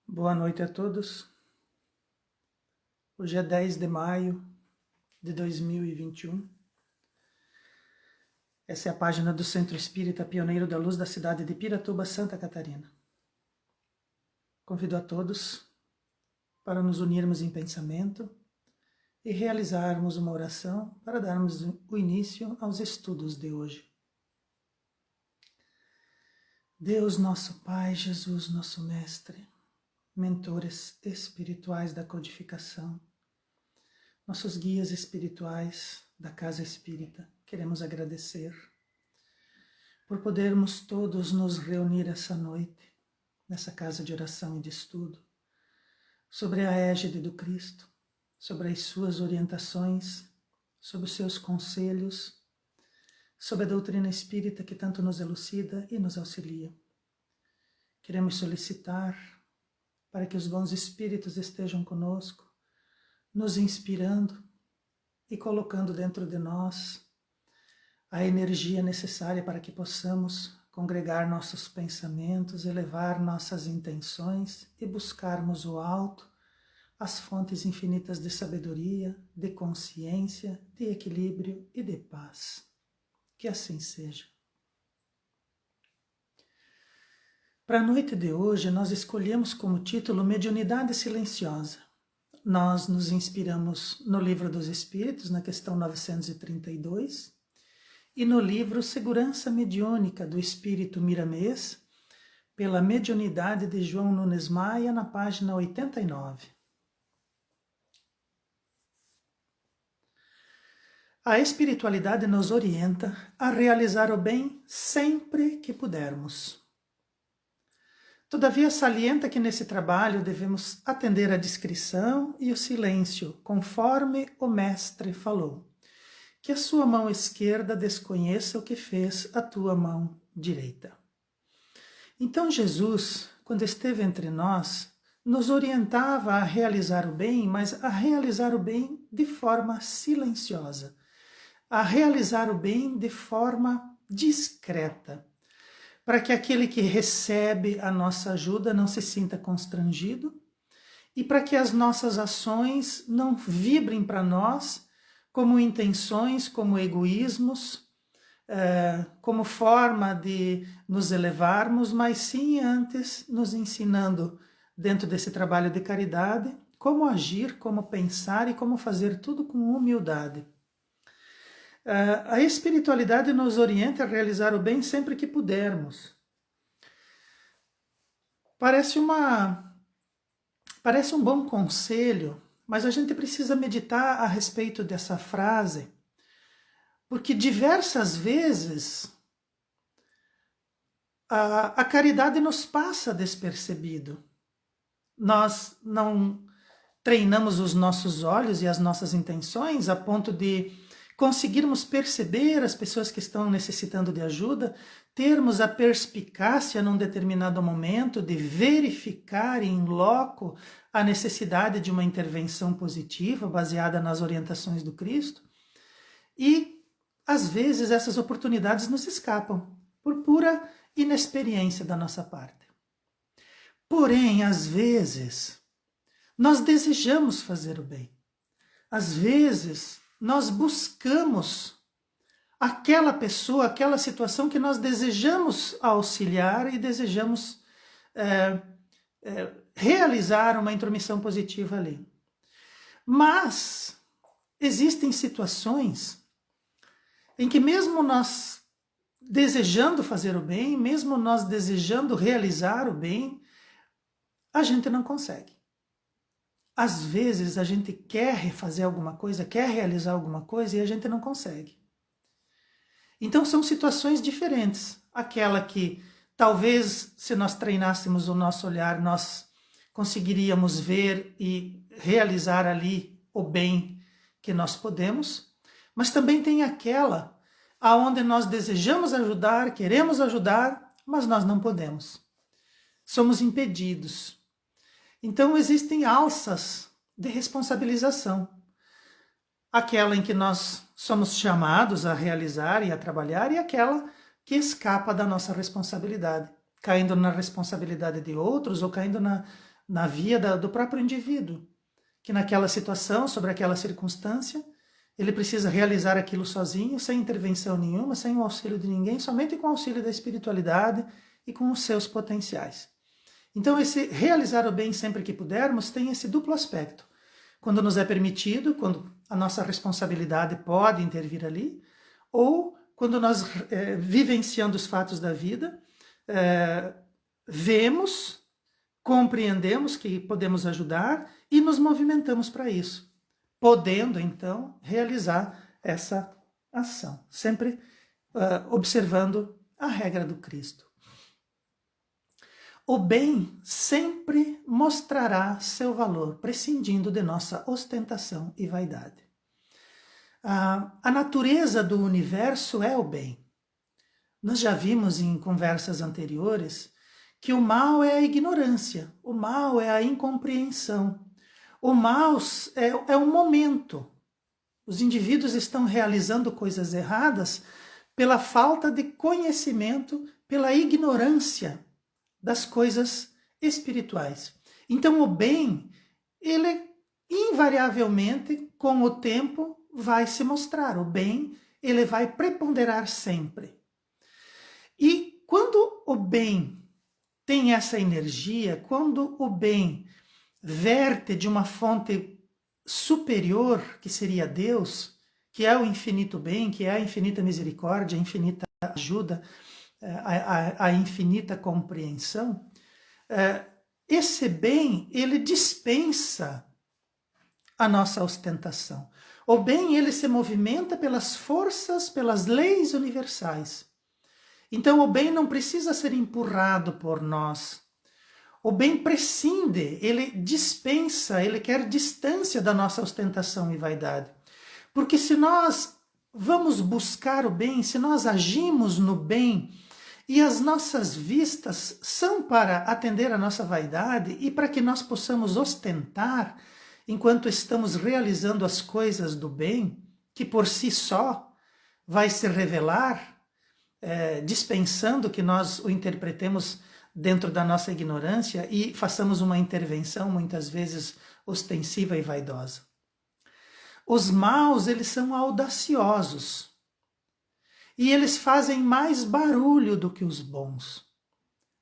Boa noite a todos. Hoje é 10 de maio de 2021. Essa é a página do Centro Espírita Pioneiro da Luz da cidade de Piratuba, Santa Catarina. Convido a todos para nos unirmos em pensamento e realizarmos uma oração para darmos o início aos estudos de hoje. Deus, nosso Pai, Jesus, nosso Mestre, mentores espirituais da codificação, nossos guias espirituais da Casa Espírita, queremos agradecer por podermos todos nos reunir essa noite, nessa casa de oração e de estudo, sobre a égide do Cristo, sobre as suas orientações, sobre os seus conselhos, sobre a doutrina espírita que tanto nos elucida e nos auxilia. Queremos solicitar para que os bons espíritos estejam conosco, nos inspirando e colocando dentro de nós a energia necessária para que possamos congregar nossos pensamentos, elevar nossas intenções e buscarmos o alto, as fontes infinitas de sabedoria, de consciência, de equilíbrio e de paz. Que assim seja. Para a noite de hoje, nós escolhemos como título Mediunidade Silenciosa. Nós nos inspiramos no Livro dos Espíritos, na questão 932, e no livro Segurança Mediúnica do Espírito Miramês, pela mediunidade de João Nunes Maia, na página 89. A espiritualidade nos orienta a realizar o bem sempre que pudermos. Todavia, salienta que nesse trabalho devemos atender à discrição e o silêncio, conforme o Mestre falou. Que a sua mão esquerda desconheça o que fez a tua mão direita. Então Jesus, quando esteve entre nós, nos orientava a realizar o bem, mas a realizar o bem de forma silenciosa, a realizar o bem de forma discreta, para que aquele que recebe a nossa ajuda não se sinta constrangido e para que as nossas ações não vibrem para nós como intenções, como egoísmos, como forma de nos elevarmos, mas sim antes nos ensinando, dentro desse trabalho de caridade, como agir, como pensar e como fazer tudo com humildade. A espiritualidade nos orienta a realizar o bem sempre que pudermos. Parece um bom conselho, mas a gente precisa meditar a respeito dessa frase, porque diversas vezes a caridade nos passa despercebido. Nós não treinamos os nossos olhos e as nossas intenções a ponto de conseguirmos perceber as pessoas que estão necessitando de ajuda, termos a perspicácia num determinado momento de verificar em loco a necessidade de uma intervenção positiva baseada nas orientações do Cristo. E, às vezes, essas oportunidades nos escapam por pura inexperiência da nossa parte. Porém, às vezes, nós desejamos fazer o bem. Às vezes, nós buscamos aquela pessoa, aquela situação que nós desejamos auxiliar e desejamos realizar uma intromissão positiva ali. Mas existem situações em que mesmo nós desejando fazer o bem, mesmo nós desejando realizar o bem, a gente não consegue. Às vezes a gente quer fazer alguma coisa, quer realizar alguma coisa e a gente não consegue. Então são situações diferentes. Aquela que talvez se nós treinássemos o nosso olhar, nós conseguiríamos ver e realizar ali o bem que nós podemos. Mas também tem aquela aonde nós desejamos ajudar, queremos ajudar, mas nós não podemos. Somos impedidos. Então existem alças de responsabilização. Aquela em que nós somos chamados a realizar e a trabalhar e aquela que escapa da nossa responsabilidade, caindo na responsabilidade de outros ou caindo na via do próprio indivíduo, que naquela situação, sobre aquela circunstância, ele precisa realizar aquilo sozinho, sem intervenção nenhuma, sem o auxílio de ninguém, somente com o auxílio da espiritualidade e com os seus potenciais. Então, esse realizar o bem sempre que pudermos tem esse duplo aspecto. Quando nos é permitido, quando a nossa responsabilidade pode intervir ali, ou quando nós, vivenciando os fatos da vida, vemos, compreendemos que podemos ajudar e nos movimentamos para isso, podendo, então, realizar essa ação, sempre observando a regra do Cristo. O bem sempre mostrará seu valor, prescindindo de nossa ostentação e vaidade. A natureza do universo é o bem. Nós já vimos em conversas anteriores que o mal é a ignorância, o mal é a incompreensão, o mal é um momento. Os indivíduos estão realizando coisas erradas pela falta de conhecimento, pela ignorância das coisas espirituais. Então o bem, ele invariavelmente, com o tempo, vai se mostrar. O bem, ele vai preponderar sempre. E quando o bem tem essa energia, quando o bem verte de uma fonte superior, que seria Deus, que é o infinito bem, que é a infinita misericórdia, a infinita ajuda, a infinita compreensão, esse bem, ele dispensa a nossa ostentação. O bem, ele se movimenta pelas forças, pelas leis universais. Então, o bem não precisa ser empurrado por nós. O bem prescinde, ele dispensa, ele quer distância da nossa ostentação e vaidade. Porque se nós vamos buscar o bem, se nós agimos no bem, e as nossas vistas são para atender a nossa vaidade e para que nós possamos ostentar enquanto estamos realizando as coisas do bem, que por si só vai se revelar, dispensando que nós o interpretemos dentro da nossa ignorância e façamos uma intervenção muitas vezes ostensiva e vaidosa. Os maus, eles são audaciosos. E eles fazem mais barulho do que os bons,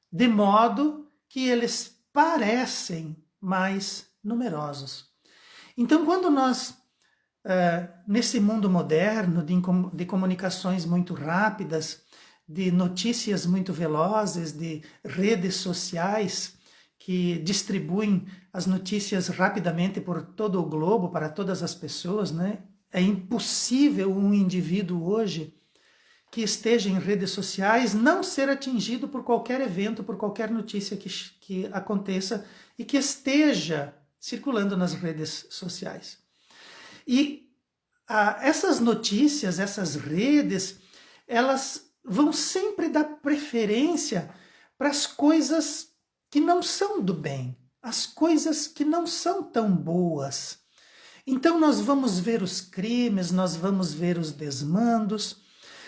de modo que eles parecem mais numerosos. Então, quando nós, nesse mundo moderno de comunicações muito rápidas, de notícias muito velozes, de redes sociais que distribuem as notícias rapidamente por todo o globo, para todas as pessoas, né? É impossível um indivíduo hoje que esteja em redes sociais não ser atingido por qualquer evento, por qualquer notícia que aconteça e que esteja circulando nas redes sociais. E essas notícias, essas redes, elas vão sempre dar preferência para as coisas que não são do bem, as coisas que não são tão boas. Então nós vamos ver os crimes, nós vamos ver os desmandos,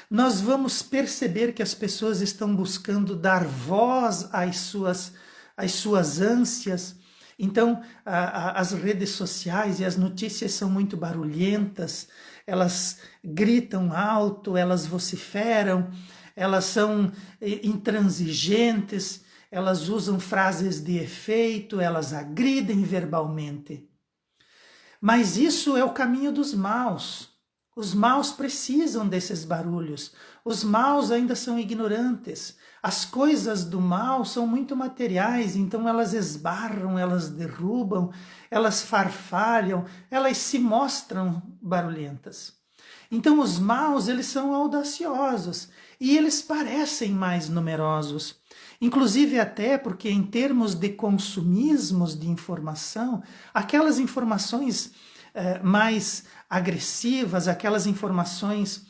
nós vamos perceber que as pessoas estão buscando dar voz às suas ânsias. Então, as redes sociais e as notícias são muito barulhentas, elas gritam alto, elas vociferam, elas são intransigentes, elas usam frases de efeito, elas agridem verbalmente. Mas isso é o caminho dos maus. Os maus precisam desses barulhos. Os maus ainda são ignorantes. As coisas do mal são muito materiais, então elas esbarram, elas derrubam, elas farfalham, elas se mostram barulhentas. Então os maus, eles são audaciosos e eles parecem mais numerosos. Inclusive até porque em termos de consumismos de informação, aquelas informações mais agressivas, aquelas informações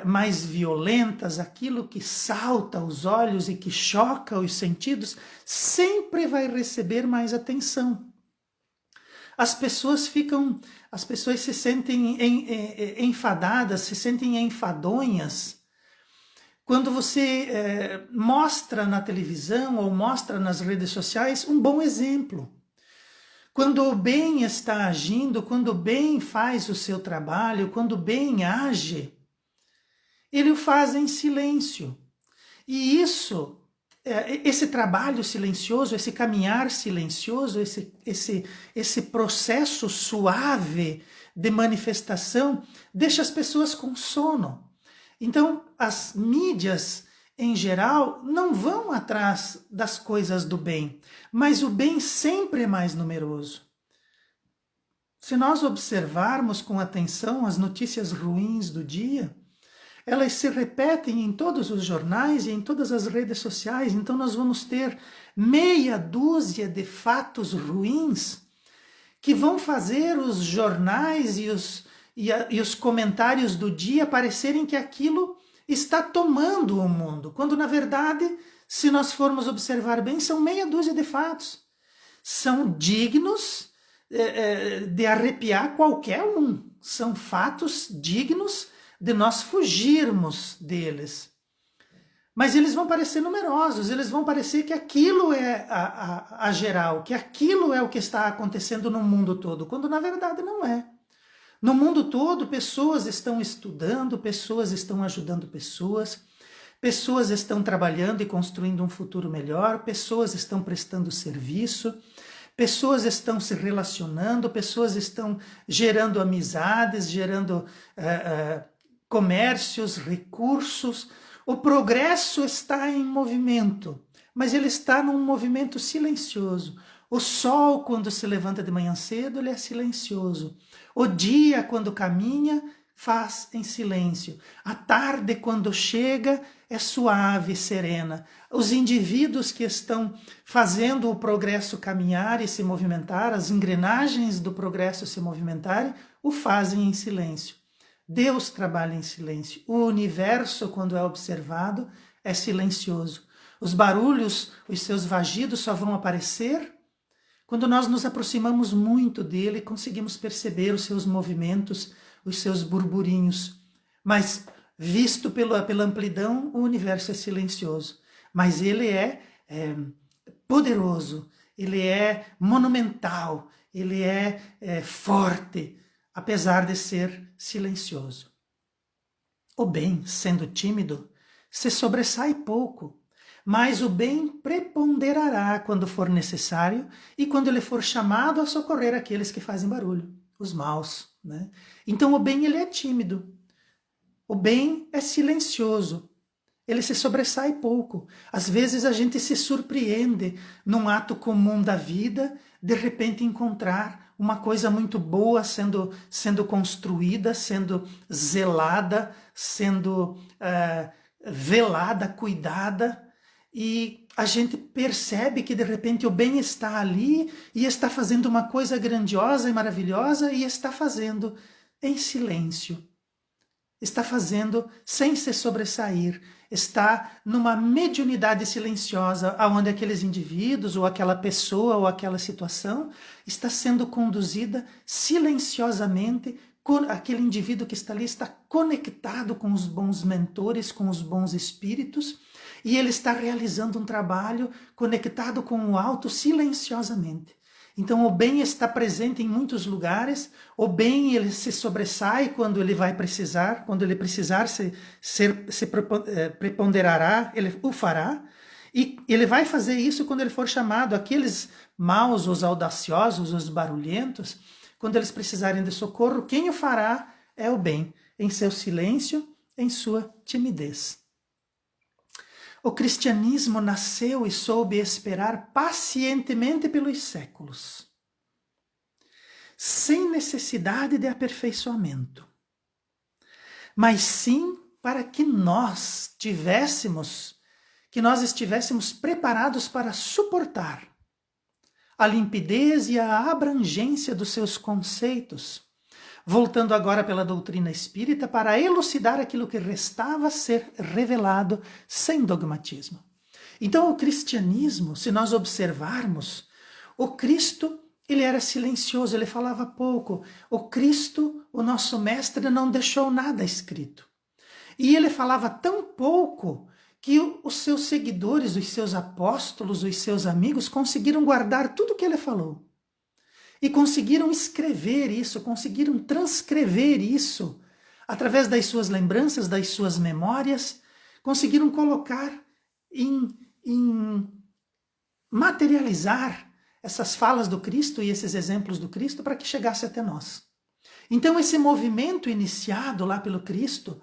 mais violentas, aquilo que salta aos olhos e que choca os sentidos, sempre vai receber mais atenção. As pessoas se sentem enfadadas, se sentem enfadonhas, quando você mostra na televisão ou mostra nas redes sociais um bom exemplo. Quando o bem está agindo, quando o bem faz o seu trabalho, quando o bem age, ele o faz em silêncio. E isso, esse trabalho silencioso, esse caminhar silencioso, esse processo suave de manifestação, deixa as pessoas com sono. Então, as mídias, em geral, não vão atrás das coisas do bem, mas o bem sempre é mais numeroso. Se nós observarmos com atenção as notícias ruins do dia, elas se repetem em todos os jornais e em todas as redes sociais, então nós vamos ter meia dúzia de fatos ruins que vão fazer os jornais e os comentários do dia parecerem que aquilo está tomando o mundo, quando na verdade, se nós formos observar bem, são meia dúzia de fatos. São dignos de arrepiar qualquer um, são fatos dignos de nós fugirmos deles. Mas eles vão parecer numerosos, eles vão parecer que aquilo é a geral, que aquilo é o que está acontecendo no mundo todo, quando na verdade não é. No mundo todo, pessoas estão estudando, pessoas estão ajudando pessoas, pessoas estão trabalhando e construindo um futuro melhor, pessoas estão prestando serviço, pessoas estão se relacionando, pessoas estão gerando amizades, gerando comércios, recursos. O progresso está em movimento, mas ele está num movimento silencioso. O sol, quando se levanta de manhã cedo, ele é silencioso. O dia, quando caminha, faz em silêncio. A tarde, quando chega, é suave e serena. Os indivíduos que estão fazendo o progresso caminhar e se movimentar, as engrenagens do progresso se movimentarem, o fazem em silêncio. Deus trabalha em silêncio. O universo, quando é observado, é silencioso. Os barulhos, os seus vagidos só vão aparecer quando nós nos aproximamos muito dele e conseguimos perceber os seus movimentos, os seus burburinhos. Mas, visto pela amplidão, o universo é silencioso. Mas ele é poderoso, ele é monumental, ele é forte, apesar de ser silencioso. O bem, sendo tímido, se sobressai pouco, mas o bem preponderará quando for necessário e quando ele for chamado a socorrer aqueles que fazem barulho, os maus, né? Então o bem, ele é tímido, o bem é silencioso, ele se sobressai pouco. Às vezes a gente se surpreende num ato comum da vida, de repente encontrar uma coisa muito boa sendo construída, sendo zelada, sendo velada, cuidada, e a gente percebe que de repente o bem está ali e está fazendo uma coisa grandiosa e maravilhosa e está fazendo em silêncio. Está fazendo sem se sobressair, está numa mediunidade silenciosa, onde aqueles indivíduos, ou aquela pessoa, ou aquela situação, está sendo conduzida silenciosamente. Aquele indivíduo que está ali está conectado com os bons mentores, com os bons espíritos, e ele está realizando um trabalho conectado com o alto silenciosamente. Então o bem está presente em muitos lugares, o bem ele se sobressai quando ele vai precisar, quando ele precisar se preponderará, ele o fará, e ele vai fazer isso quando ele for chamado. Aqueles maus, os audaciosos, os barulhentos, quando eles precisarem de socorro, quem o fará é o bem, em seu silêncio, em sua timidez. O cristianismo nasceu e soube esperar pacientemente pelos séculos, sem necessidade de aperfeiçoamento, mas sim para que nós estivéssemos preparados para suportar a limpidez e a abrangência dos seus conceitos, voltando agora pela doutrina espírita para elucidar aquilo que restava a ser revelado sem dogmatismo. Então o cristianismo, se nós observarmos, o Cristo, ele era silencioso, ele falava pouco. O Cristo, o nosso mestre, não deixou nada escrito. E ele falava tão pouco que os seus seguidores, os seus apóstolos, os seus amigos conseguiram guardar tudo o que ele falou. e conseguiram escrever isso, conseguiram transcrever isso através das suas lembranças, das suas memórias, conseguiram colocar em materializar essas falas do Cristo e esses exemplos do Cristo para que chegasse até nós. Então esse movimento iniciado lá pelo Cristo,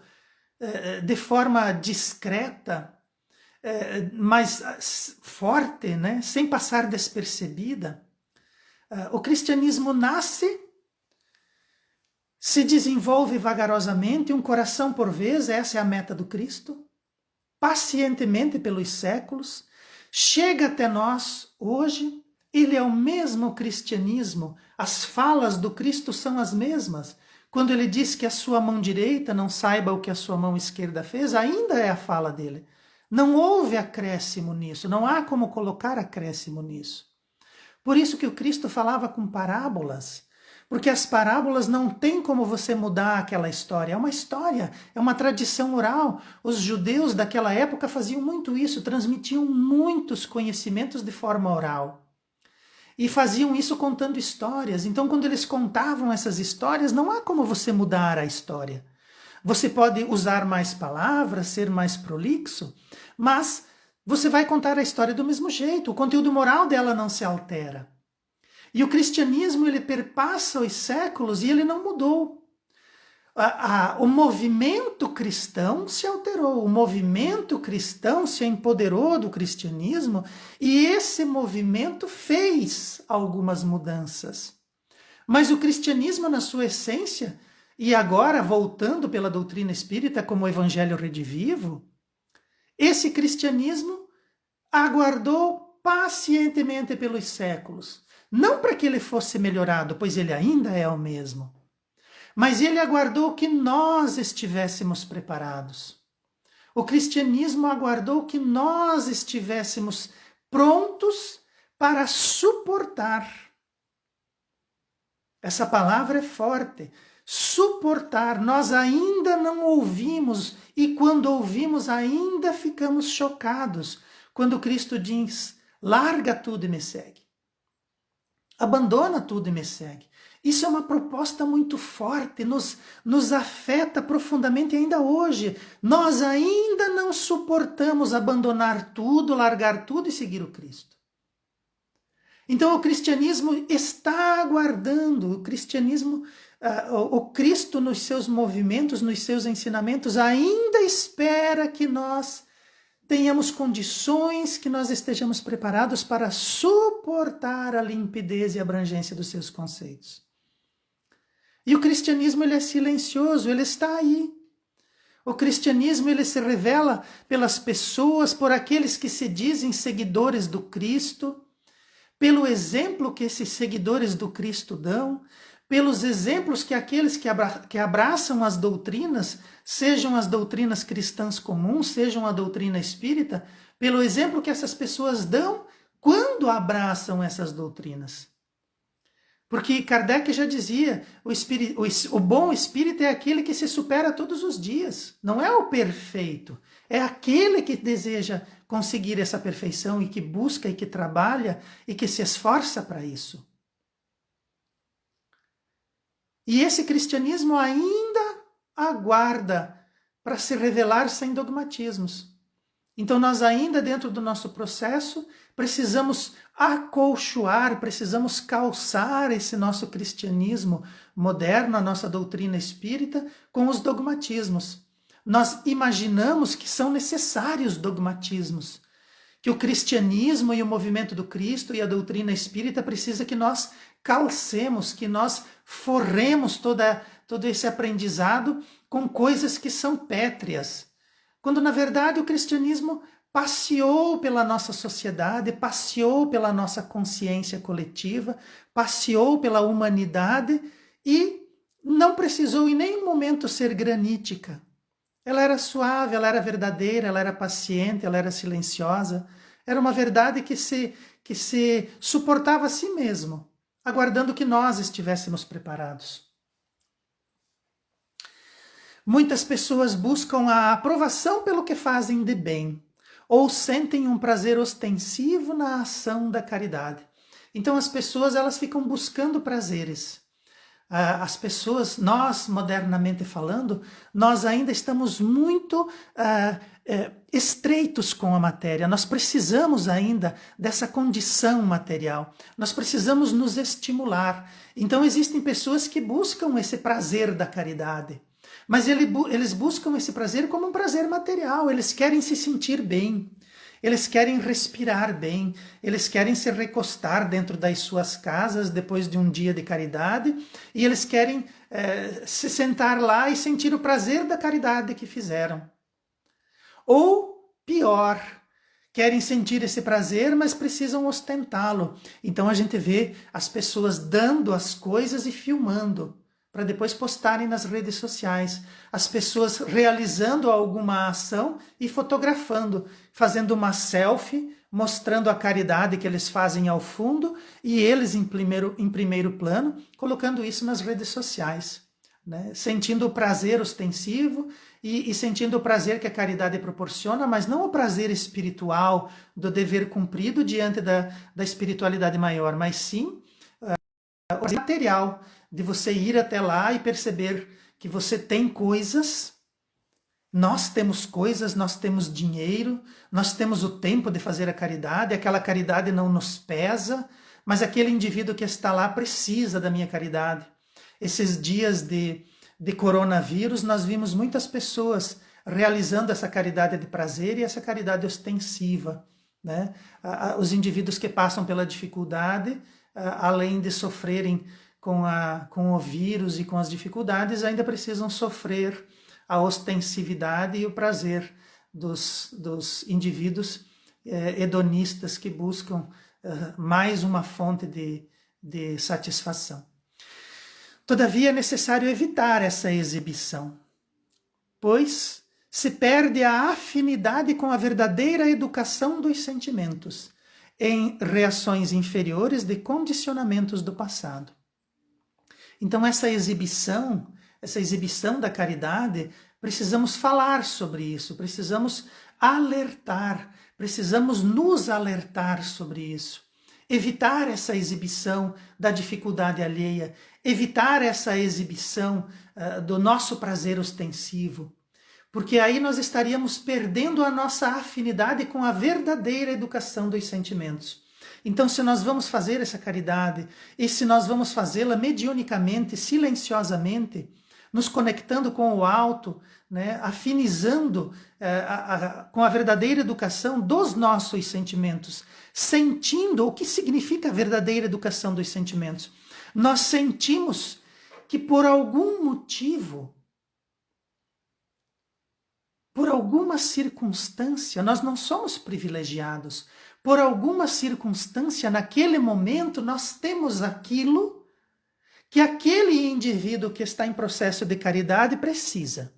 de forma discreta, mas forte, né, sem passar despercebida, o cristianismo nasce, se desenvolve vagarosamente, um coração por vez, essa é a meta do Cristo, pacientemente pelos séculos, chega até nós hoje. Ele é o mesmo cristianismo, as falas do Cristo são as mesmas. Quando ele diz que a sua mão direita não saiba o que a sua mão esquerda fez, ainda é a fala dele. Não houve acréscimo nisso, não há como colocar acréscimo nisso. Por isso que o Cristo falava com parábolas, porque as parábolas não tem como você mudar aquela história. É uma história, é uma tradição oral. Os judeus daquela época faziam muito isso, transmitiam muitos conhecimentos de forma oral. E faziam isso contando histórias. Então, quando eles contavam essas histórias, não há como você mudar a história. Você pode usar mais palavras, ser mais prolixo, mas você vai contar a história do mesmo jeito. O conteúdo moral dela não se altera. E o cristianismo, ele perpassa os séculos e ele não mudou. O movimento cristão se alterou, o movimento cristão se empoderou do cristianismo e esse movimento fez algumas mudanças. Mas o cristianismo, na sua essência, e agora voltando pela doutrina espírita como o evangelho redivivo, esse cristianismo aguardou pacientemente pelos séculos. Não para que ele fosse melhorado, pois ele ainda é o mesmo. Mas ele aguardou que nós estivéssemos preparados. O cristianismo aguardou que nós estivéssemos prontos para suportar. Essa palavra é forte. Suportar. Nós ainda não ouvimos e quando ouvimos ainda ficamos chocados. Quando Cristo diz, larga tudo e me segue. Abandona tudo e me segue. Isso é uma proposta muito forte, nos afeta profundamente ainda hoje. Nós ainda não suportamos abandonar tudo, largar tudo e seguir o Cristo. Então o cristianismo está aguardando, o cristianismo, o Cristo nos seus movimentos, nos seus ensinamentos, ainda espera que nós tenhamos condições, que nós estejamos preparados para suportar a limpidez e abrangência dos seus conceitos. E o cristianismo, ele é silencioso, ele está aí. O cristianismo, ele se revela pelas pessoas, por aqueles que se dizem seguidores do Cristo, pelo exemplo que esses seguidores do Cristo dão, pelos exemplos que aqueles que abraçam as doutrinas, sejam as doutrinas cristãs comuns, sejam a doutrina espírita, pelo exemplo que essas pessoas dão quando abraçam essas doutrinas. Porque Kardec já dizia, o bom espírito é aquele que se supera todos os dias. Não é o perfeito, é aquele que deseja conseguir essa perfeição e que busca e que trabalha e que se esforça para isso. E esse cristianismo ainda aguarda para se revelar sem dogmatismos. Então nós ainda dentro do nosso processo precisamos acolchoar, precisamos calçar esse nosso cristianismo moderno, a nossa doutrina espírita, com os dogmatismos. Nós imaginamos que são necessários dogmatismos, que o cristianismo e o movimento do Cristo e a doutrina espírita precisa que nós calcemos, que nós forremos todo esse aprendizado com coisas que são pétreas. Quando, na verdade, o cristianismo passeou pela nossa sociedade, passeou pela nossa consciência coletiva, passeou pela humanidade e não precisou em nenhum momento ser granítica. Ela era suave, ela era verdadeira, ela era paciente, ela era silenciosa. Era uma verdade que se suportava a si mesmo, aguardando que nós estivéssemos preparados. Muitas pessoas buscam a aprovação pelo que fazem de bem, ou sentem um prazer ostensivo na ação da caridade. Então as pessoas elas ficam buscando prazeres. As pessoas, nós modernamente falando, nós ainda estamos muito estreitos com a matéria, nós precisamos ainda dessa condição material, nós precisamos nos estimular. Então existem pessoas que buscam esse prazer da caridade, mas eles buscam esse prazer como um prazer material, eles querem se sentir bem. Eles querem respirar bem, eles querem se recostar dentro das suas casas depois de um dia de caridade e eles querem se sentar lá e sentir o prazer da caridade que fizeram. Ou, pior, querem sentir esse prazer, mas precisam ostentá-lo. Então a gente vê as pessoas dando as coisas e filmando, para depois postarem nas redes sociais. As pessoas realizando alguma ação e fotografando, fazendo uma selfie, mostrando a caridade que eles fazem ao fundo e eles em primeiro plano, colocando isso nas redes sociais, né? Sentindo o prazer ostensivo e sentindo o prazer que a caridade proporciona, mas não o prazer espiritual do dever cumprido diante da espiritualidade maior, mas sim o prazer material, de você ir até lá e perceber que você tem coisas, nós temos coisas, nós temos dinheiro, nós temos o tempo de fazer a caridade, aquela caridade não nos pesa, mas aquele indivíduo que está lá precisa da minha caridade. Esses dias de coronavírus, nós vimos muitas pessoas realizando essa caridade de prazer e essa caridade ostensiva, né? Os indivíduos que passam pela dificuldade, além de sofrerem com o vírus e com as dificuldades, ainda precisam sofrer a ostensividade e o prazer dos indivíduos hedonistas que buscam mais uma fonte de satisfação. Todavia, é necessário evitar essa exibição, pois se perde a afinidade com a verdadeira educação dos sentimentos em reações inferiores de condicionamentos do passado. Então essa exibição da caridade, precisamos falar sobre isso, precisamos alertar, precisamos nos alertar sobre isso. Evitar essa exibição da dificuldade alheia, evitar essa exibição do nosso prazer ostensivo, porque aí nós estaríamos perdendo a nossa afinidade com a verdadeira educação dos sentimentos. Então, se nós vamos fazer essa caridade, e se nós vamos fazê-la mediunicamente, silenciosamente, nos conectando com o alto, né, afinizando com a verdadeira educação dos nossos sentimentos, sentindo o que significa a verdadeira educação dos sentimentos. Nós sentimos que por algum motivo, por alguma circunstância, nós não somos privilegiados. Por alguma circunstância, naquele momento, nós temos aquilo que aquele indivíduo que está em processo de caridade precisa.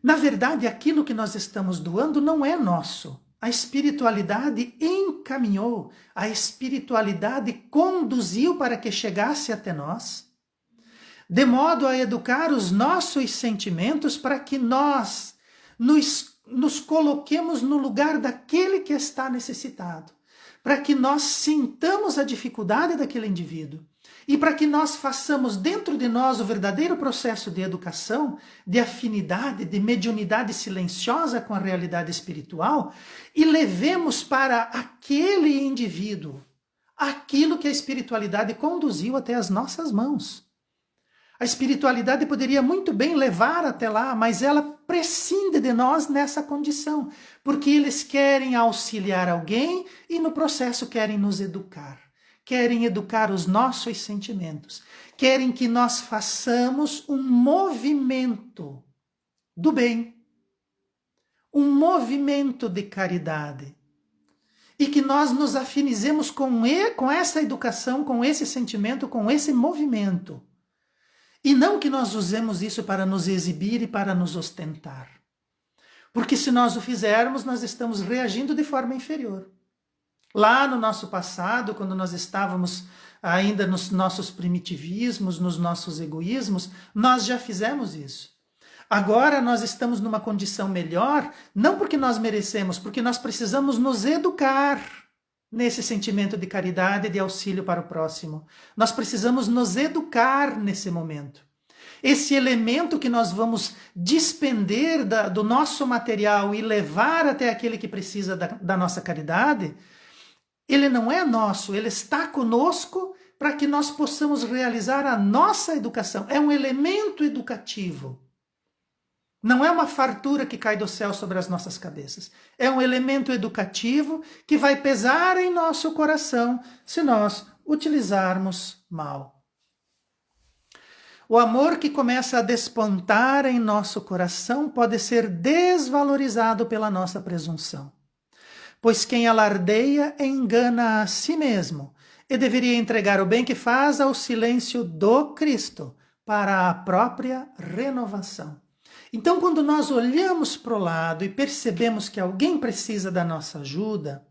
Na verdade, aquilo que nós estamos doando não é nosso. A espiritualidade encaminhou, a espiritualidade conduziu para que chegasse até nós, de modo a educar os nossos sentimentos para que nós nos coloquemos no lugar daquele que está necessitado, para que nós sintamos a dificuldade daquele indivíduo e para que nós façamos dentro de nós o verdadeiro processo de educação, de afinidade, de mediunidade silenciosa com a realidade espiritual e levemos para aquele indivíduo aquilo que a espiritualidade conduziu até as nossas mãos. A espiritualidade poderia muito bem levar até lá, mas ela prescinde de nós nessa condição, porque eles querem auxiliar alguém e no processo querem nos educar. Querem educar os nossos sentimentos. Querem que nós façamos um movimento do bem, um movimento de caridade. E que nós nos afinizemos com essa educação, com esse sentimento, com esse movimento. E não que nós usemos isso para nos exibir e para nos ostentar. Porque se nós o fizermos, nós estamos reagindo de forma inferior. Lá no nosso passado, quando nós estávamos ainda nos nossos primitivismos, nos nossos egoísmos, nós já fizemos isso. Agora nós estamos numa condição melhor, não porque nós merecemos, porque nós precisamos nos educar nesse sentimento de caridade e de auxílio para o próximo. Nós precisamos nos educar nesse momento. Esse elemento que nós vamos despender do nosso material e levar até aquele que precisa da nossa caridade, ele não é nosso, ele está conosco para que nós possamos realizar a nossa educação. É um elemento educativo. Não é uma fartura que cai do céu sobre as nossas cabeças. É um elemento educativo que vai pesar em nosso coração se nós utilizarmos mal. O amor que começa a despontar em nosso coração pode ser desvalorizado pela nossa presunção. Pois quem alardeia engana a si mesmo e deveria entregar o bem que faz ao silêncio do Cristo para a própria renovação. Então, quando nós olhamos para o lado e percebemos que alguém precisa da nossa ajuda,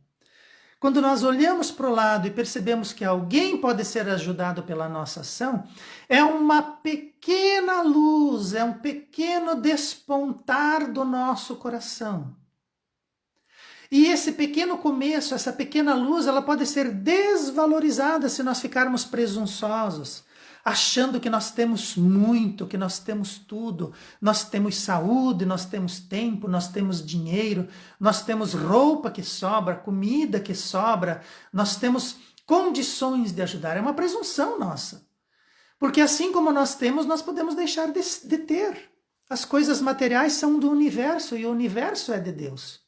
quando nós olhamos para o lado e percebemos que alguém pode ser ajudado pela nossa ação, é uma pequena luz, é um pequeno despontar do nosso coração. E esse pequeno começo, essa pequena luz, ela pode ser desvalorizada se nós ficarmos presunçosos, achando que nós temos muito, que nós temos tudo, nós temos saúde, nós temos tempo, nós temos dinheiro, nós temos roupa que sobra, comida que sobra, nós temos condições de ajudar. É uma presunção nossa. Porque assim como nós temos, nós podemos deixar de ter. As coisas materiais são do universo e o universo é de Deus.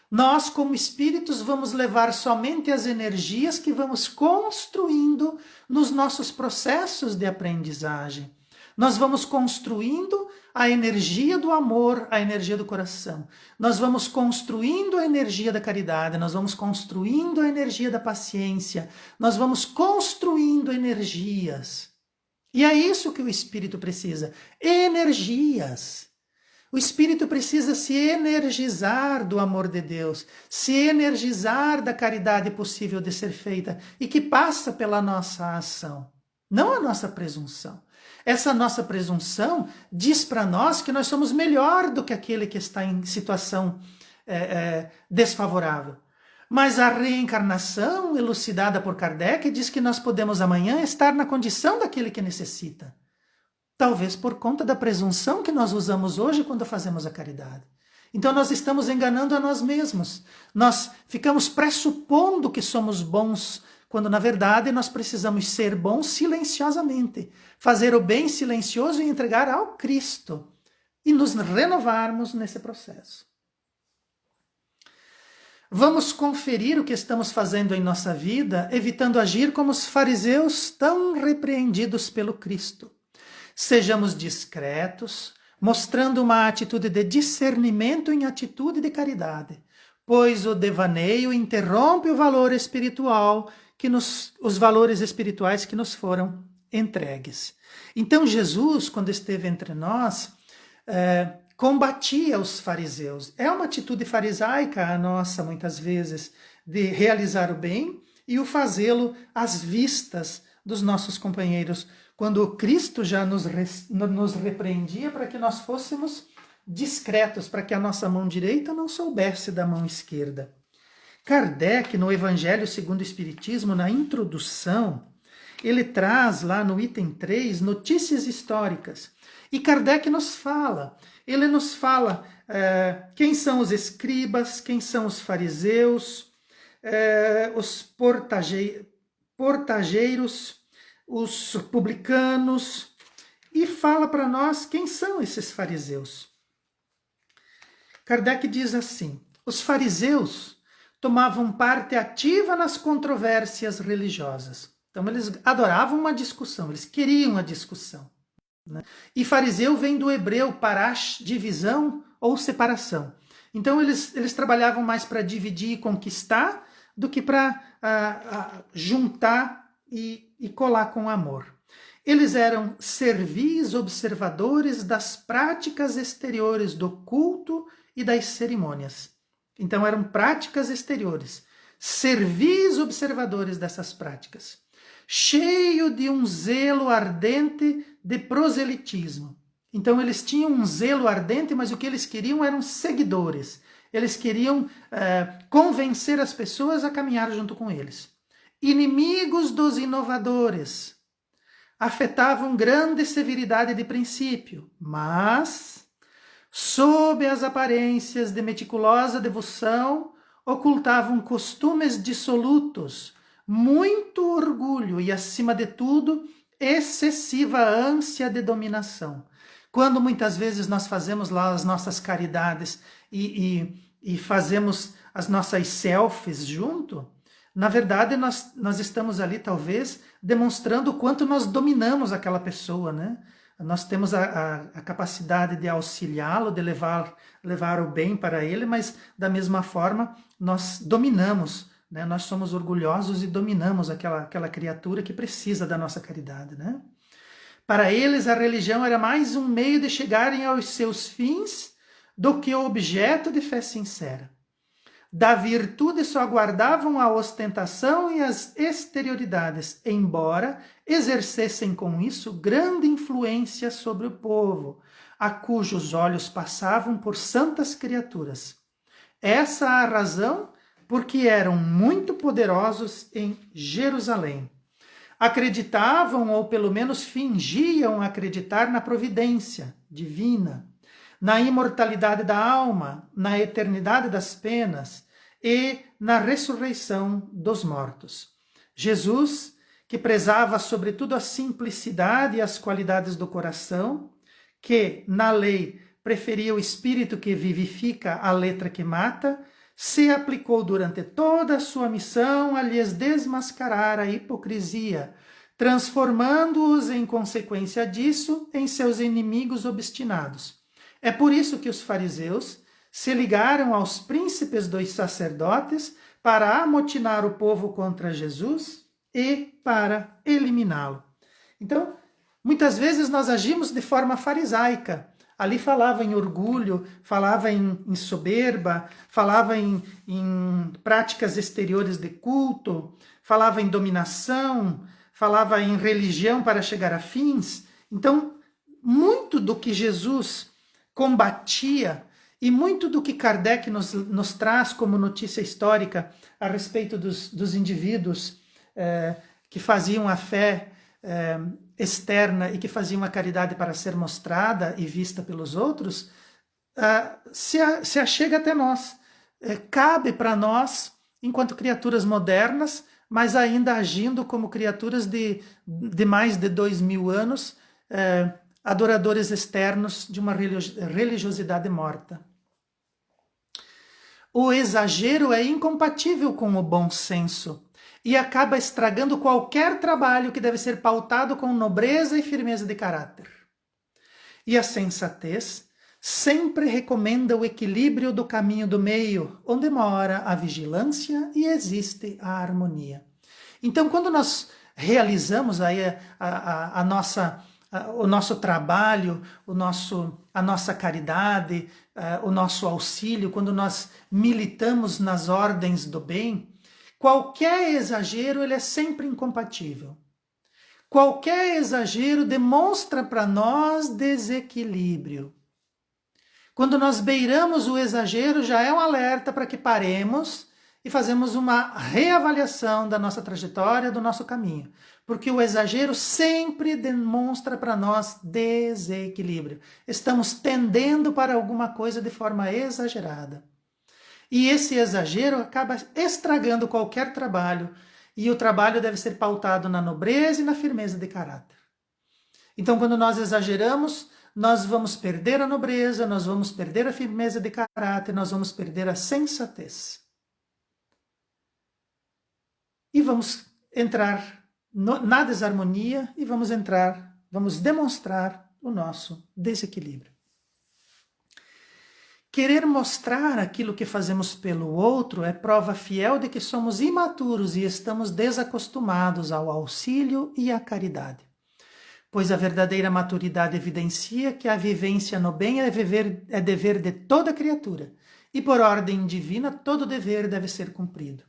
Nós, como espíritos, vamos levar somente as energias que vamos construindo nos nossos processos de aprendizagem. Nós vamos construindo a energia do amor, a energia do coração. Nós vamos construindo a energia da caridade, nós vamos construindo a energia da paciência, nós vamos construindo energias. E é isso que o espírito precisa, energias. O espírito precisa se energizar do amor de Deus, se energizar da caridade possível de ser feita e que passa pela nossa ação, não a nossa presunção. Essa nossa presunção diz para nós que nós somos melhor do que aquele que está em situação desfavorável. Mas a reencarnação, elucidada por Kardec, diz que nós podemos amanhã estar na condição daquele que necessita. Talvez por conta da presunção que nós usamos hoje quando fazemos a caridade. Então nós estamos enganando a nós mesmos. Nós ficamos pressupondo que somos bons, quando na verdade nós precisamos ser bons silenciosamente. Fazer o bem silencioso e entregar ao Cristo. E nos renovarmos nesse processo. Vamos conferir o que estamos fazendo em nossa vida, evitando agir como os fariseus tão repreendidos pelo Cristo. Sejamos discretos, mostrando uma atitude de discernimento em atitude de caridade, pois o devaneio interrompe o valor espiritual os valores espirituais que nos foram entregues. Então Jesus, quando esteve entre nós, combatia os fariseus. É uma atitude farisaica a nossa, muitas vezes, de realizar o bem e o fazê-lo às vistas dos nossos companheiros, quando Cristo já nos repreendia para que nós fôssemos discretos, para que a nossa mão direita não soubesse da mão esquerda. Kardec, no Evangelho segundo o Espiritismo, na introdução, ele traz lá no item 3 notícias históricas. E Kardec ele nos fala quem são os escribas, quem são os fariseus, os portageiros, os publicanos, e fala para nós quem são esses fariseus. Kardec diz assim: os fariseus tomavam parte ativa nas controvérsias religiosas. Então eles adoravam uma discussão, eles queriam a discussão. Né? E fariseu vem do hebreu parash, divisão ou separação. Então eles trabalhavam mais para dividir e conquistar do que para juntar e colar com amor. Eles eram servis observadores das práticas exteriores do culto e das cerimônias. Então eram práticas exteriores, servis observadores dessas práticas, cheio de um zelo ardente de proselitismo. Então eles tinham um zelo ardente, mas o que eles queriam eram seguidores. Eles queriam convencer as pessoas a caminhar junto com eles. Inimigos dos inovadores, afetavam grande severidade de princípio, mas, sob as aparências de meticulosa devoção, ocultavam costumes dissolutos, muito orgulho e, acima de tudo, excessiva ânsia de dominação. Quando muitas vezes nós fazemos lá as nossas caridades e fazemos as nossas selfies junto, na verdade nós estamos ali talvez demonstrando o quanto nós dominamos aquela pessoa, né? Nós temos a capacidade de auxiliá-lo, de levar o bem para ele, mas da mesma forma nós dominamos, né? Nós somos orgulhosos e dominamos aquela criatura que precisa da nossa caridade, né? Para eles, a religião era mais um meio de chegarem aos seus fins do que o objeto de fé sincera. Da virtude só guardavam a ostentação e as exterioridades, embora exercessem com isso grande influência sobre o povo, a cujos olhos passavam por santas criaturas. Essa a razão porque eram muito poderosos em Jerusalém. Acreditavam, ou pelo menos fingiam acreditar, na providência divina, na imortalidade da alma, na eternidade das penas e na ressurreição dos mortos. Jesus, que prezava sobretudo a simplicidade e as qualidades do coração, que na lei preferia o espírito que vivifica a letra que mata, se aplicou durante toda a sua missão a lhes desmascarar a hipocrisia, transformando-os, em consequência disso, em seus inimigos obstinados. É por isso que os fariseus se ligaram aos príncipes dos sacerdotes para amotinar o povo contra Jesus e para eliminá-lo. Então, muitas vezes nós agimos de forma farisaica. Ali falava em orgulho, falava em soberba, falava em práticas exteriores de culto, falava em dominação, falava em religião para chegar a fins. Então, muito do que Jesus combatia e muito do que Kardec nos traz como notícia histórica a respeito dos indivíduos que faziam a fé externa e que faziam a caridade para ser mostrada e vista pelos outros, se achega até nós. Cabe para nós, enquanto criaturas modernas, mas ainda agindo como criaturas de mais de 2000 anos, adoradores externos de uma religiosidade morta. O exagero é incompatível com o bom senso e acaba estragando qualquer trabalho que deve ser pautado com nobreza e firmeza de caráter. E a sensatez sempre recomenda o equilíbrio do caminho do meio, onde mora a vigilância e existe a harmonia. Então, quando nós realizamos aí o nosso trabalho, a nossa caridade, o nosso auxílio, quando nós militamos nas ordens do bem, qualquer exagero ele é sempre incompatível. Qualquer exagero demonstra para nós desequilíbrio. Quando nós beiramos o exagero, já é um alerta para que paremos e fazemos uma reavaliação da nossa trajetória, do nosso caminho. Porque o exagero sempre demonstra para nós desequilíbrio. Estamos tendendo para alguma coisa de forma exagerada. E esse exagero acaba estragando qualquer trabalho. E o trabalho deve ser pautado na nobreza e na firmeza de caráter. Então, quando nós exageramos, nós vamos perder a nobreza, nós vamos perder a firmeza de caráter, nós vamos perder a sensatez. E vamos entrar na desarmonia e vamos demonstrar o nosso desequilíbrio. Querer mostrar aquilo que fazemos pelo outro é prova fiel de que somos imaturos e estamos desacostumados ao auxílio e à caridade. Pois a verdadeira maturidade evidencia que a vivência no bem é dever de toda criatura, e por ordem divina todo dever deve ser cumprido.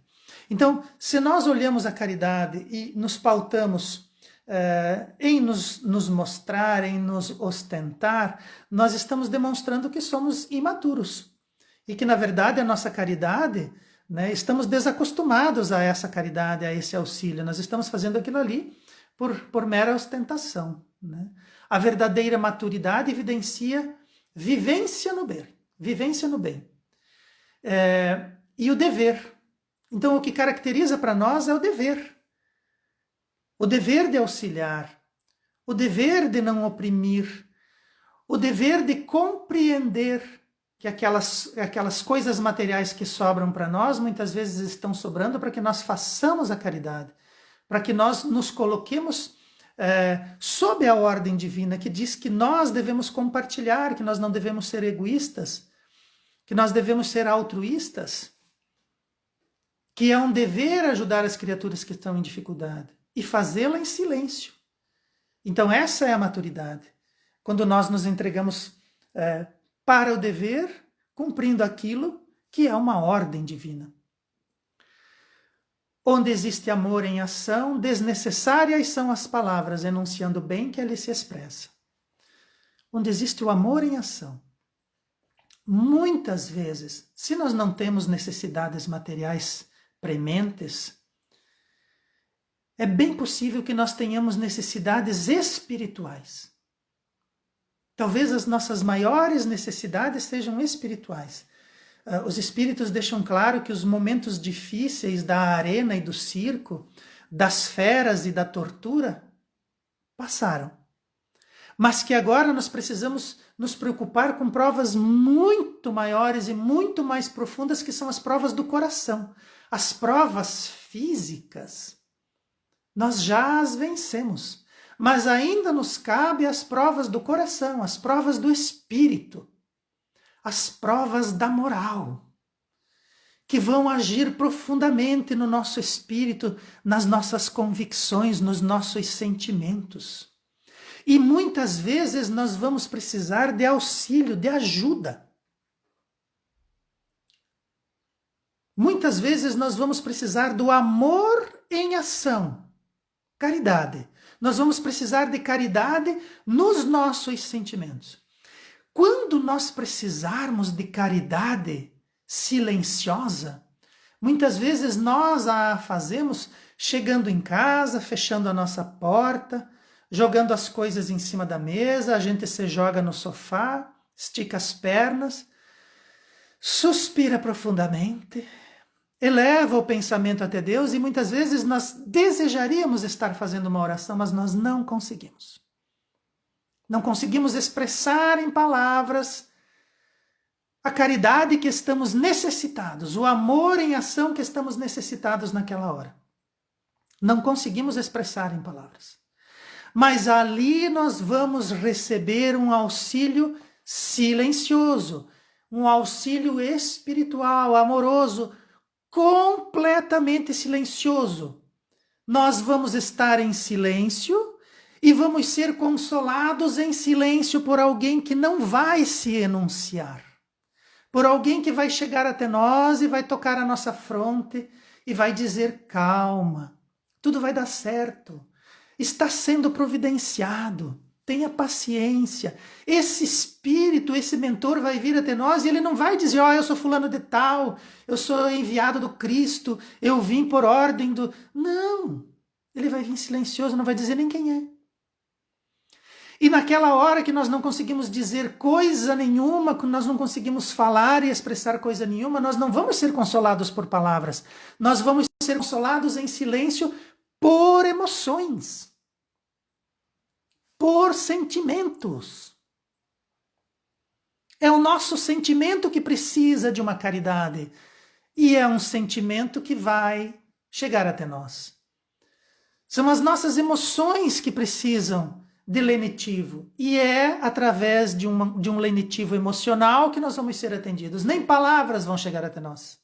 Então, se nós olhamos a caridade e nos pautamos em nos mostrar, em nos ostentar, nós estamos demonstrando que somos imaturos. e que, na verdade, a nossa caridade, né, estamos desacostumados a essa caridade, a esse auxílio. Nós estamos fazendo aquilo ali por mera ostentação. Né? A verdadeira maturidade evidencia vivência no bem. Vivência no bem. E o dever. Então, o que caracteriza para nós é o dever. O dever de auxiliar. O dever de não oprimir. O dever de compreender que aquelas coisas materiais que sobram para nós, muitas vezes estão sobrando para que nós façamos a caridade, para que nós nos coloquemos sob a ordem divina, que diz que nós devemos compartilhar, que nós não devemos ser egoístas, que nós devemos ser altruístas, que é um dever ajudar as criaturas que estão em dificuldade, e fazê-la em silêncio. Então essa é a maturidade. Quando nós nos entregamos para o dever, cumprindo aquilo que é uma ordem divina. Onde existe amor em ação, desnecessárias são as palavras, enunciando bem que ali se expressa. Onde existe o amor em ação. Muitas vezes, se nós não temos necessidades materiais prementes, é bem possível que nós tenhamos necessidades espirituais. Talvez as nossas maiores necessidades sejam espirituais. Os espíritos deixam claro que os momentos difíceis da arena e do circo, das feras e da tortura, passaram. Mas que agora nós precisamos nos preocupar com provas muito maiores e muito mais profundas, que são as provas do coração. As provas físicas, nós já as vencemos. Mas ainda nos cabe as provas do coração, as provas do espírito, as provas da moral, que vão agir profundamente no nosso espírito, nas nossas convicções, nos nossos sentimentos. E muitas vezes nós vamos precisar de auxílio, de ajuda. Muitas vezes nós vamos precisar do amor em ação, caridade. Nós vamos precisar de caridade nos nossos sentimentos. Quando nós precisarmos de caridade silenciosa, muitas vezes nós a fazemos chegando em casa, fechando a nossa porta, jogando as coisas em cima da mesa, a gente se joga no sofá, estica as pernas, suspira profundamente, eleva o pensamento até Deus, e muitas vezes nós desejaríamos estar fazendo uma oração, mas nós não conseguimos. Não conseguimos expressar em palavras a caridade que estamos necessitados, o amor em ação que estamos necessitados naquela hora. Não conseguimos expressar em palavras. Mas ali nós vamos receber um auxílio silencioso, um auxílio espiritual, amoroso, completamente silencioso. Nós vamos estar em silêncio e vamos ser consolados em silêncio por alguém que não vai se enunciar, por alguém que vai chegar até nós e vai tocar a nossa fronte e vai dizer: calma, tudo vai dar certo, está sendo providenciado, tenha paciência. Esse espírito, esse mentor vai vir até nós e ele não vai dizer: eu sou fulano de tal, eu sou enviado do Cristo, eu vim por ordem do... Não, ele vai vir silencioso, não vai dizer nem quem é. E naquela hora que nós não conseguimos dizer coisa nenhuma, que nós não conseguimos falar e expressar coisa nenhuma, nós não vamos ser consolados por palavras, nós vamos ser consolados em silêncio por emoções, por sentimentos. É o nosso sentimento que precisa de uma caridade, e é um sentimento que vai chegar até nós. São as nossas emoções que precisam de lenitivo, e é através de um lenitivo emocional que nós vamos ser atendidos. Nem palavras vão chegar até nós.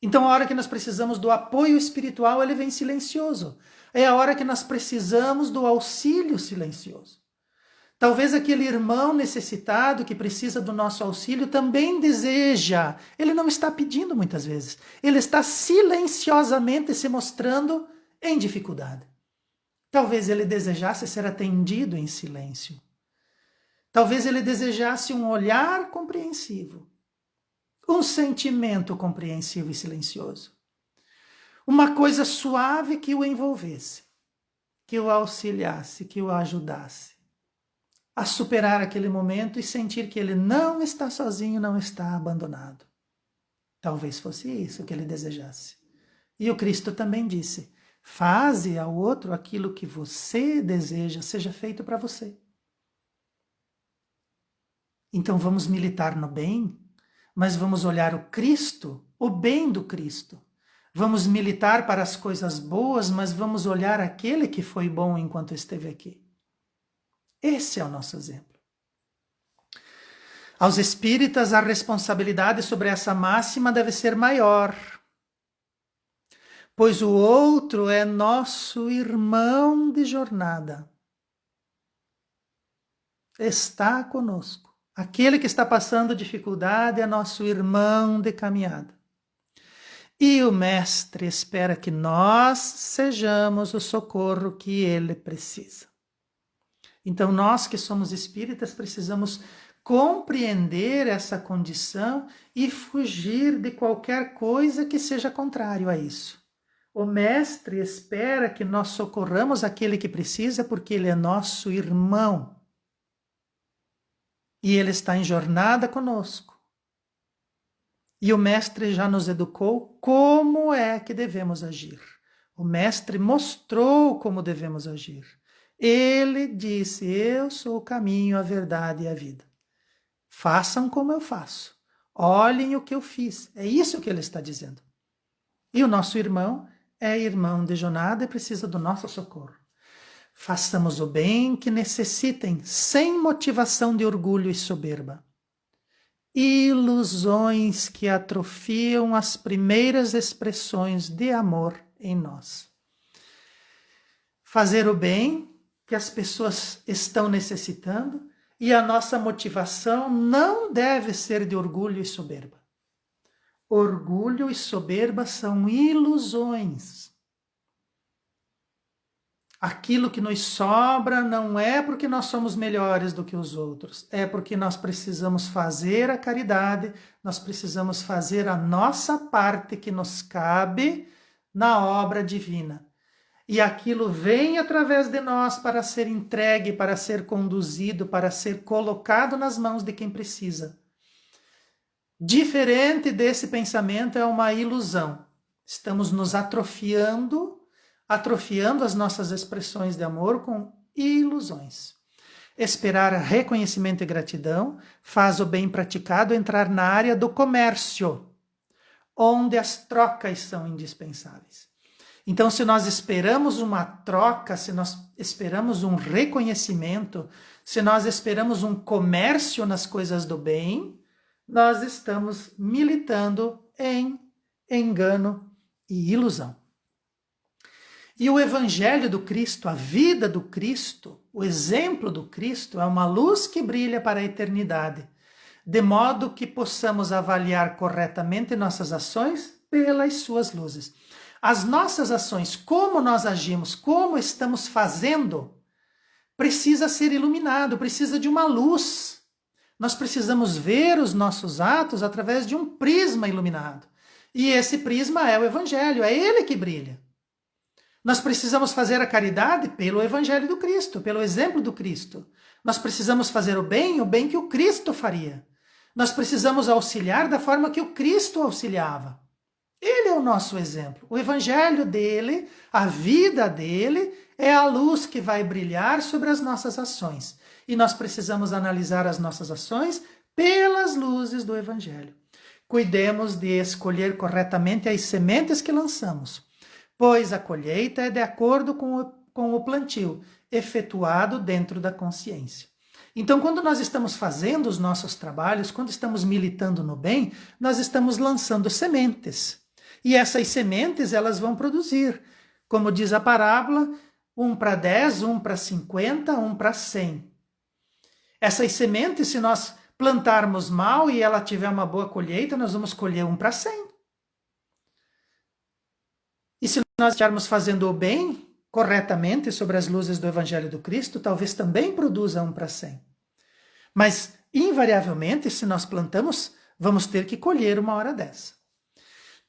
Então, a hora que nós precisamos do apoio espiritual, ele vem silencioso. É a hora que nós precisamos do auxílio silencioso. Talvez aquele irmão necessitado que precisa do nosso auxílio também deseja. Ele não está pedindo muitas vezes. Ele está silenciosamente se mostrando em dificuldade. Talvez ele desejasse ser atendido em silêncio. Talvez ele desejasse um olhar compreensivo. um sentimento compreensivo e silencioso, uma coisa suave que o envolvesse, que o auxiliasse, que o ajudasse a superar aquele momento e sentir que ele não está sozinho, não está abandonado. Talvez fosse isso que ele desejasse. E o Cristo também disse: faze ao outro aquilo que você deseja seja feito para você. Então vamos militar no bem, mas vamos olhar o Cristo, o bem do Cristo. Vamos militar para as coisas boas, mas vamos olhar aquele que foi bom enquanto esteve aqui. Esse é o nosso exemplo. Aos espíritas, a responsabilidade sobre essa máxima deve ser maior, pois o outro é nosso irmão de jornada. Está conosco. Aquele que está passando dificuldade é nosso irmão de caminhada. E o Mestre espera que nós sejamos o socorro que ele precisa. Então, nós que somos espíritas precisamos compreender essa condição e fugir de qualquer coisa que seja contrário a isso. O Mestre espera que nós socorramos aquele que precisa porque ele é nosso irmão. E ele está em jornada conosco. E o Mestre já nos educou como é que devemos agir. O Mestre mostrou como devemos agir. Ele disse: eu sou o caminho, a verdade e a vida. Façam como eu faço. Olhem o que eu fiz. É isso que ele está dizendo. E o nosso irmão é irmão de jornada e precisa do nosso socorro. Façamos o bem que necessitem, sem motivação de orgulho e soberba. Ilusões que atrofiam as primeiras expressões de amor em nós. Fazer o bem que as pessoas estão necessitando e a nossa motivação não deve ser de orgulho e soberba. Orgulho e soberba são ilusões. Aquilo que nos sobra não é porque nós somos melhores do que os outros, é porque nós precisamos fazer a caridade, nós precisamos fazer a nossa parte que nos cabe na obra divina. E aquilo vem através de nós para ser entregue, para ser conduzido, para ser colocado nas mãos de quem precisa. Diferente desse pensamento é uma ilusão. Estamos nos atrofiando as nossas expressões de amor com ilusões. Esperar reconhecimento e gratidão faz o bem praticado entrar na área do comércio, onde as trocas são indispensáveis. Então, se nós esperamos uma troca, se nós esperamos um reconhecimento, se nós esperamos um comércio nas coisas do bem, nós estamos militando em engano e ilusão. E o Evangelho do Cristo, a vida do Cristo, o exemplo do Cristo é uma luz que brilha para a eternidade, de modo que possamos avaliar corretamente nossas ações pelas suas luzes. As nossas ações, como nós agimos, como estamos fazendo, precisa ser iluminado, precisa de uma luz. Nós precisamos ver os nossos atos através de um prisma iluminado. E esse prisma é o Evangelho, é ele que brilha. Nós precisamos fazer a caridade pelo Evangelho do Cristo, pelo exemplo do Cristo. Nós precisamos fazer o bem que o Cristo faria. Nós precisamos auxiliar da forma que o Cristo auxiliava. Ele é o nosso exemplo. O Evangelho dele, a vida dele, é a luz que vai brilhar sobre as nossas ações. E nós precisamos analisar as nossas ações pelas luzes do Evangelho. Cuidemos de escolher corretamente as sementes que lançamos, pois a colheita é de acordo com o plantio, efetuado dentro da consciência. Então, quando nós estamos fazendo os nossos trabalhos, quando estamos militando no bem, nós estamos lançando sementes. E essas sementes, elas vão produzir, como diz a parábola, 1 para 10, 1 para 50, 1 para 100. Essas sementes, se nós plantarmos mal e ela tiver uma boa colheita, nós vamos colher 1 para 100. E se nós estivermos fazendo o bem corretamente sobre as luzes do Evangelho do Cristo, talvez também produza 1 para 100. Mas, invariavelmente, se nós plantamos, vamos ter que colher uma hora dessa.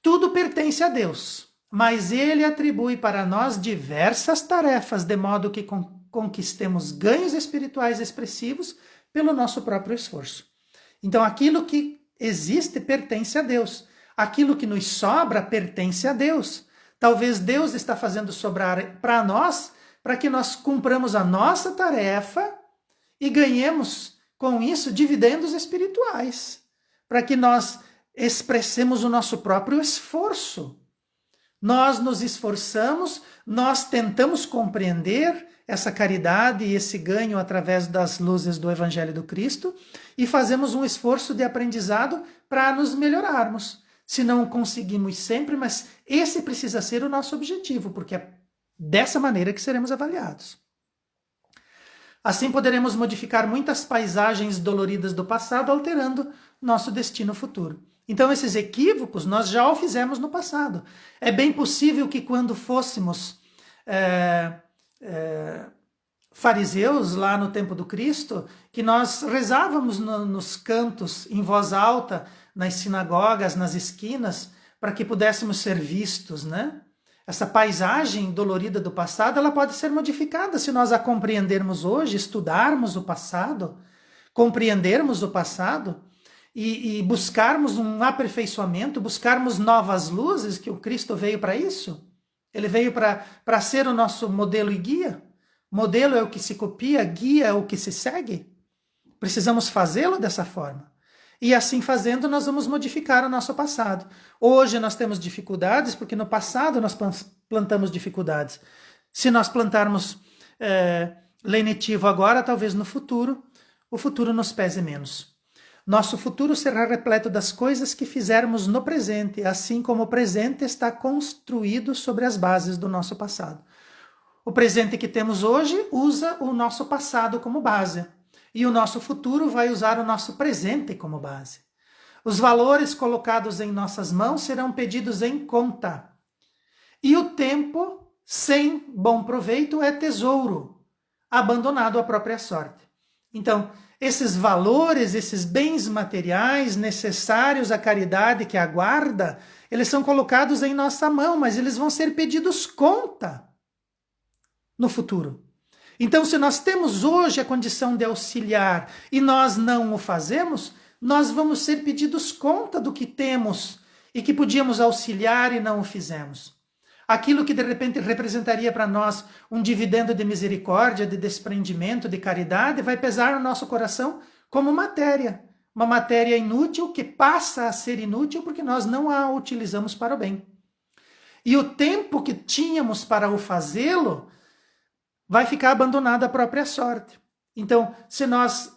Tudo pertence a Deus, mas Ele atribui para nós diversas tarefas, de modo que conquistemos ganhos espirituais expressivos pelo nosso próprio esforço. Então, aquilo que existe pertence a Deus. Aquilo que nos sobra pertence a Deus. Talvez Deus está fazendo sobrar para nós, para que nós cumpramos a nossa tarefa e ganhemos com isso dividendos espirituais, para que nós expressemos o nosso próprio esforço. Nós nos esforçamos, nós tentamos compreender essa caridade e esse ganho através das luzes do Evangelho do Cristo e fazemos um esforço de aprendizado para nos melhorarmos. Se não conseguimos sempre, mas esse precisa ser o nosso objetivo, porque é dessa maneira que seremos avaliados. Assim poderemos modificar muitas paisagens doloridas do passado, alterando nosso destino futuro. Então esses equívocos nós já o fizemos no passado. É bem possível que quando fôssemos fariseus lá no tempo do Cristo, que nós rezávamos nos cantos em voz alta, nas sinagogas, nas esquinas, para que pudéssemos ser vistos, né? Essa paisagem dolorida do passado, ela pode ser modificada se nós a compreendermos hoje, estudarmos o passado, compreendermos o passado e buscarmos um aperfeiçoamento, buscarmos novas luzes, que o Cristo veio para isso. Ele veio para ser o nosso modelo e guia. Modelo é o que se copia, guia é o que se segue. Precisamos fazê-lo dessa forma. E assim fazendo, nós vamos modificar o nosso passado. Hoje nós temos dificuldades, porque no passado nós plantamos dificuldades. Se nós plantarmos lenitivo agora, talvez no futuro, o futuro nos pese menos. Nosso futuro será repleto das coisas que fizermos no presente, assim como o presente está construído sobre as bases do nosso passado. O presente que temos hoje usa o nosso passado como base. E o nosso futuro vai usar o nosso presente como base. Os valores colocados em nossas mãos serão pedidos em conta. E o tempo, sem bom proveito, é tesouro, abandonado à própria sorte. Então, esses valores, esses bens materiais necessários à caridade que aguarda, eles são colocados em nossa mão, mas eles vão ser pedidos conta no futuro. Então, se nós temos hoje a condição de auxiliar e nós não o fazemos, nós vamos ser pedidos conta do que temos e que podíamos auxiliar e não o fizemos. Aquilo que de repente representaria para nós um dividendo de misericórdia, de desprendimento, de caridade, vai pesar no nosso coração como matéria. Uma matéria inútil que passa a ser inútil porque nós não a utilizamos para o bem. E o tempo que tínhamos para o fazê-lo vai ficar abandonado à própria sorte. Então, se nós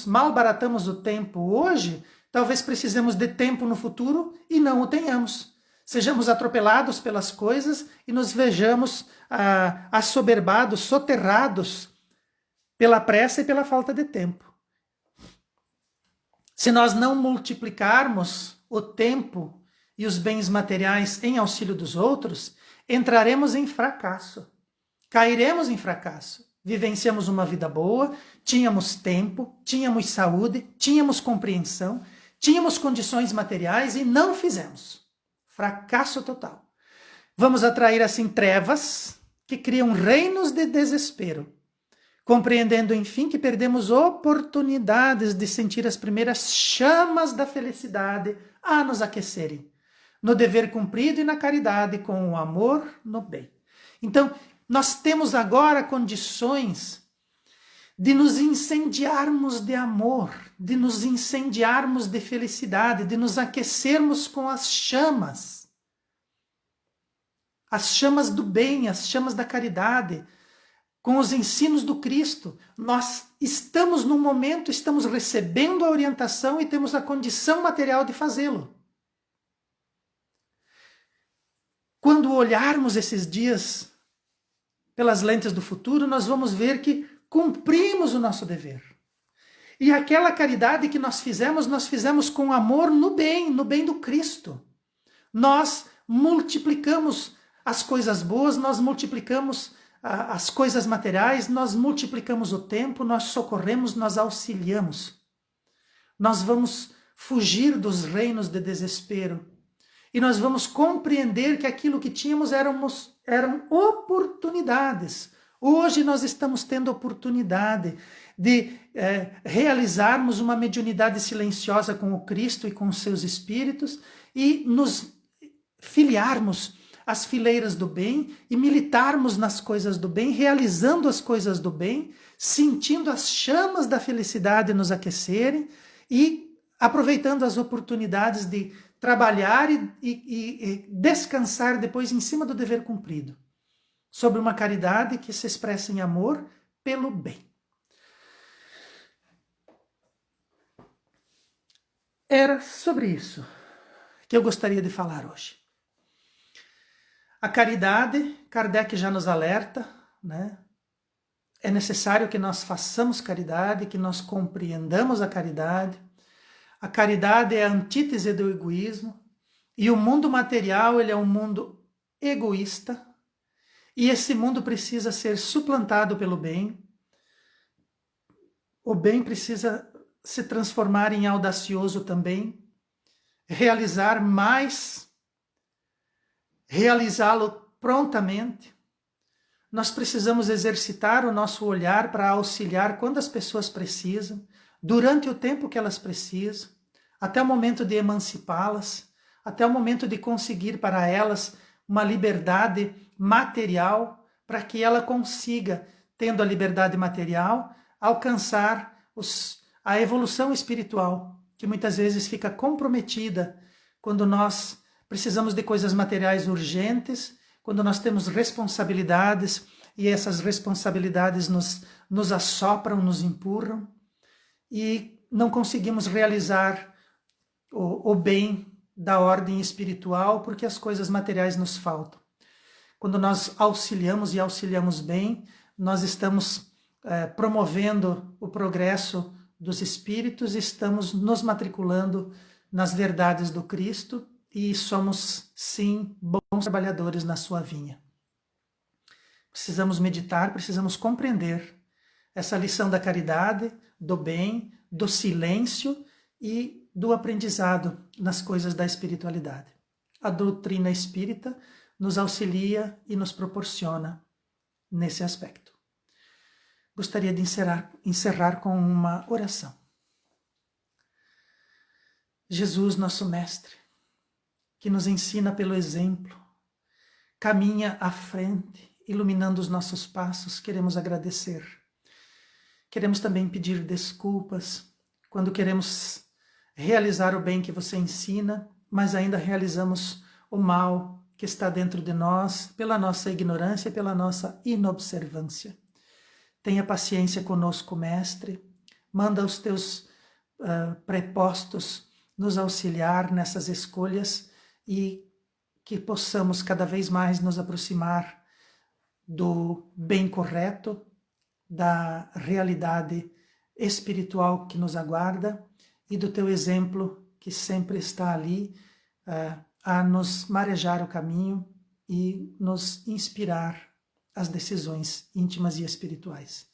malbaratamos o tempo hoje, talvez precisemos de tempo no futuro e não o tenhamos. Sejamos atropelados pelas coisas e nos vejamos assoberbados, soterrados pela pressa e pela falta de tempo. Se nós não multiplicarmos o tempo e os bens materiais em auxílio dos outros, entraremos em fracasso. Cairemos em fracasso. Vivenciamos uma vida boa, tínhamos tempo, tínhamos saúde, tínhamos compreensão, tínhamos condições materiais e não fizemos. Fracasso total. Vamos atrair assim trevas que criam reinos de desespero, compreendendo enfim que perdemos oportunidades de sentir as primeiras chamas da felicidade a nos aquecerem, no dever cumprido e na caridade, com o amor no bem. Então, nós temos agora condições de nos incendiarmos de amor, de nos incendiarmos de felicidade, de nos aquecermos com as chamas do bem, as chamas da caridade, com os ensinos do Cristo. Nós estamos num momento, estamos recebendo a orientação e temos a condição material de fazê-lo. Quando olharmos esses dias pelas lentes do futuro, nós vamos ver que cumprimos o nosso dever. E aquela caridade que nós fizemos com amor no bem do Cristo. Nós multiplicamos as coisas boas, nós multiplicamos as coisas materiais, nós multiplicamos o tempo, nós socorremos, nós auxiliamos. Nós vamos fugir dos reinos de desespero. E nós vamos compreender que aquilo que tínhamos eram oportunidades. Hoje nós estamos tendo oportunidade de realizarmos uma mediunidade silenciosa com o Cristo e com os seus espíritos e nos filiarmos às fileiras do bem e militarmos nas coisas do bem, realizando as coisas do bem, sentindo as chamas da felicidade nos aquecerem e aproveitando as oportunidades de trabalhar e descansar depois em cima do dever cumprido, sobre uma caridade que se expressa em amor pelo bem. Era sobre isso que eu gostaria de falar hoje. A caridade, Kardec já nos alerta, né? É necessário que nós façamos caridade, que nós compreendamos a caridade. A caridade é a antítese do egoísmo, e o mundo material ele é um mundo egoísta, e esse mundo precisa ser suplantado pelo bem. O bem precisa se transformar em audacioso também, realizar mais, realizá-lo prontamente. Nós precisamos exercitar o nosso olhar para auxiliar quando as pessoas precisam, durante o tempo que elas precisam, até o momento de emancipá-las, até o momento de conseguir para elas uma liberdade material, para que ela consiga, tendo a liberdade material, alcançar a evolução espiritual, que muitas vezes fica comprometida quando nós precisamos de coisas materiais urgentes, quando nós temos responsabilidades e essas responsabilidades nos assopram, nos empurram e não conseguimos realizar o bem da ordem espiritual porque as coisas materiais nos faltam. Quando nós auxiliamos e auxiliamos bem, nós estamos promovendo o progresso dos espíritos, estamos nos matriculando nas verdades do Cristo e somos, sim, bons trabalhadores na sua vinha. Precisamos meditar, precisamos compreender essa lição da caridade, do bem, do silêncio e do aprendizado nas coisas da espiritualidade. A doutrina espírita nos auxilia e nos proporciona nesse aspecto. Gostaria de encerrar com uma oração. Jesus, nosso Mestre, que nos ensina pelo exemplo, caminha à frente, iluminando os nossos passos, queremos agradecer. Queremos também pedir desculpas quando queremos realizar o bem que você ensina, mas ainda realizamos o mal que está dentro de nós, pela nossa ignorância e pela nossa inobservância. Tenha paciência conosco, Mestre, manda os teus prepostos nos auxiliar nessas escolhas e que possamos cada vez mais nos aproximar do bem correto, da realidade espiritual que nos aguarda e do teu exemplo que sempre está ali a nos marejar o caminho e nos inspirar as decisões íntimas e espirituais.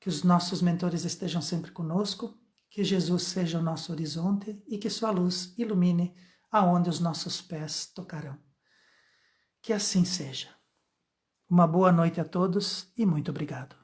Que os nossos mentores estejam sempre conosco, que Jesus seja o nosso horizonte e que sua luz ilumine aonde os nossos pés tocarão. Que assim seja. Uma boa noite a todos e muito obrigado.